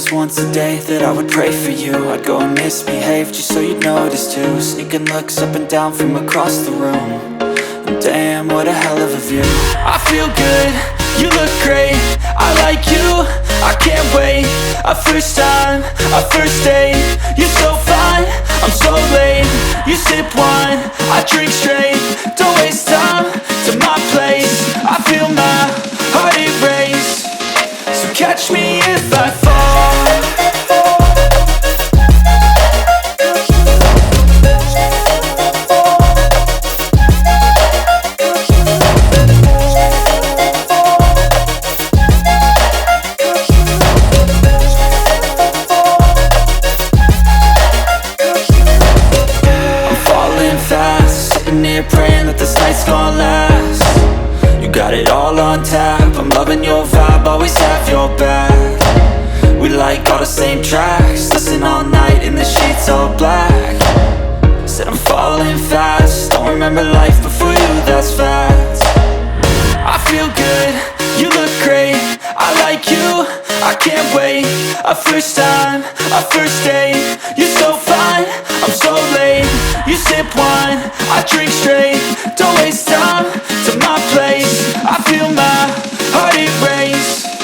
was once a day that I would pray for you. I'd go and misbehave just so you'd notice too. Sneaking looks up and down from across the room. And damn, what a hell of a view. I feel good, you look great, I like you, I can't wait. A first time, a first date. You're so fine, I'm so late. You sip wine, I drink straight. Don't waste time to my place. I feel my heart erase. So catch me if I fall. Praying that this night's gonna last. You got it all on tap, I'm loving your vibe, always have your back. We like all the same tracks, listen all night in the sheets all black. Said I'm falling fast, don't remember life before you, that's fact. I feel good, you look great, I like you, I can't wait. A first time, a first date. You're so fine, I'm so late. You sip wine, I drink straight. Don't waste time to my